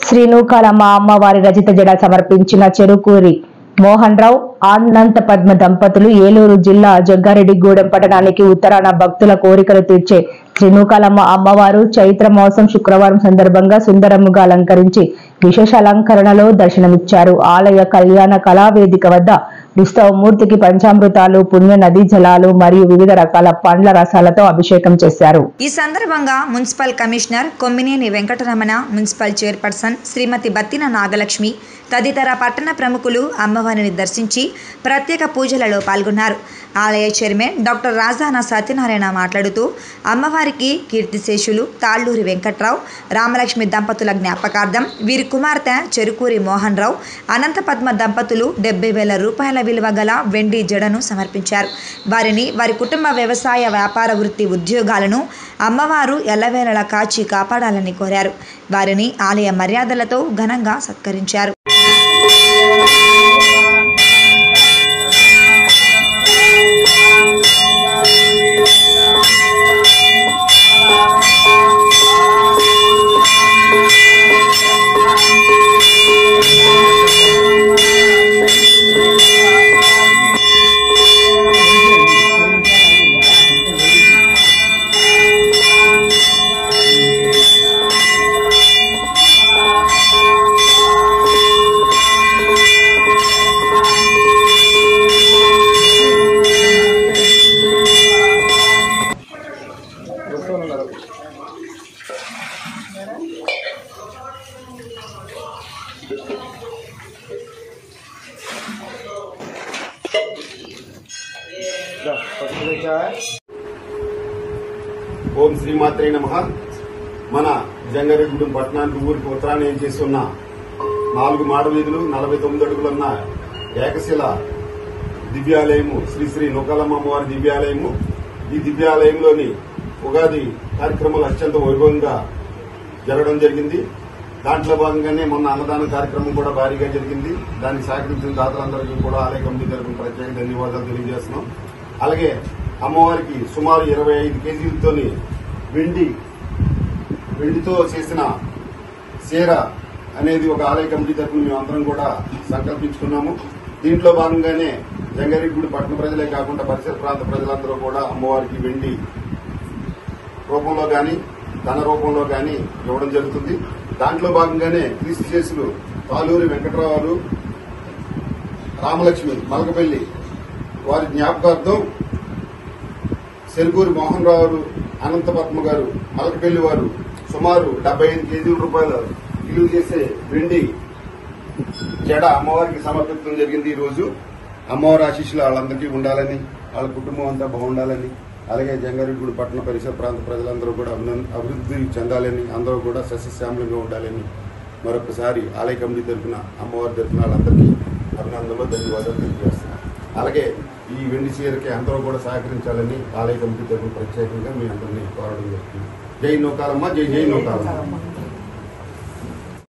శ్రీ నూకాలమ్మ అమ్మవారి రచిత జడ సమర్పించిన చెరుకూరి మోహన్ రావు అనంత పద్మ దంపతులు ఏలూరు జిల్లా జగ్గారెడ్డిగూడెం పట్టణానికి ఉత్తరాన భక్తుల కోరికలు తీర్చే శ్రీ నూకాలమ్మ అమ్మవారు చైత్ర మాసం శుక్రవారం సందర్భంగా సుందరముగా అలంకరించి విశేష అలంకరణలో దర్శనమిచ్చారు. ఆలయ కళ్యాణ కళావేదిక వద్ద ఉత్సవమూర్తికి పంచామృతాలు, పుణ్య నదీ జలాలు మరియు వివిధ రకాల పండ్ల రసాలతో అభిషేకం చేశారు. ఈ సందర్భంగా municipal commissioner Kommineni Venkataramana, municipal chairperson Srimati Battina Nagalakshmi తదితర పట్టణ ప్రముఖులు అమ్మవారిని దర్శించి ప్రత్యేక పూజలలో పాల్గొన్నారు. ఆలయ చైర్మన్ డాక్టర్ రాజానా సత్యనారాయణ మాట్లాడుతూ అమ్మవారికి కీర్తిశేషులు తాళ్లూరి వెంకట్రావు, రామలక్ష్మి దంపతుల జ్ఞాపకార్థం వీరి కుమార్తె చెరుకూరి మోహన్ రావు అనంత పద్మ దంపతులు 70,000 రూపాయల విలువ గల వెండి జడను సమర్పించారు. వారిని వారి కుటుంబ వ్యవసాయ వ్యాపార వృత్తి ఉద్యోగాలను అమ్మవారు ఎల్లవేళలా కాచి కాపాడాలని కోరారు. వారిని ఆలయ మర్యాదలతో ఘనంగా సత్కరించారు. ఓం శ్రీమాత్రే నమః. మన జంగారెడ్డిగూడెం పట్టణానికి ఊరికి ఉత్తరాన్ని ఏం చేస్తున్న 4 మాడ వీధులు 49 అడుగులున్న ఏకశిల దివ్యాలయము శ్రీ నూకాలమ్మ అమ్మవారి దివ్యాలయము. ఈ దివ్యాలయంలోని ఉగాది కార్యక్రమాలు అత్యంత వైభవంగా జరగడం జరిగింది. దాంట్లో భాగంగానే మొన్న అన్నదాన కార్యక్రమం కూడా భారీగా జరిగింది. దానికి సహకరించిన దాతలందరికీ కూడా ఆలయ కమిటీ తరఫున ప్రత్యేక ధన్యవాదాలు తెలియజేస్తున్నాం. అలాగే అమ్మవారికి సుమారు 25 కేజీలతోని వెండితో చేసిన చీర అనేది ఒక ఆలయ కమిటీ తరఫున మేమందరం కూడా సంకల్పించుకున్నాము. దీంట్లో భాగంగానే జంగారెడ్డిగూడెం పట్టణ ప్రజలే కాకుండా పరిసర ప్రాంత ప్రజలందరూ కూడా అమ్మవారికి వెండి రూపంలో గాని ధన రూపంలో గాని ఇవ్వడం జరుగుతుంది. దాంట్లో భాగంగానే కీర్తిశేషులు తాళ్లూరి వెంకట్రావు, రామలక్ష్మి మలకపల్లి వారి జ్ఞాపకార్థం చెరుకూరి మోహన్ రావు, అనంత పద్మ గారు మలకపల్లి వారు సుమారు 75 కేజీల రూపాయలు విలువ చేసే వెండి జడ అమ్మవారికి సమర్పించడం జరిగింది. ఈ రోజు అమ్మవారి ఆశీస్సులు వాళ్ళందరికీ ఉండాలని, వాళ్ళ కుటుంబం అంతా బాగుండాలని, అలాగే జంగారెడ్డిగూడెం పట్టణ పరిసర ప్రాంత ప్రజలందరూ కూడా అభివృద్ధి చెందాలని, అందరూ కూడా సస్యశ్యామలంగా ఉండాలని మరొకసారి ఆలయ కమిటీ తరఫున అమ్మవారి తరఫున వాళ్ళందరికీ అభినందనలు, ధన్యవాదాలు తెలియజేస్తున్నాం. అలాగే ఈ వెండి చీరకి అందరూ కూడా సహకరించాలని ఆలయ కమిటీ తరఫున ప్రత్యేకంగా మీ అందరినీ కోరడం జరుగుతుంది. జై నూకాలమ్మ, జై జై నూకాలమ్మ.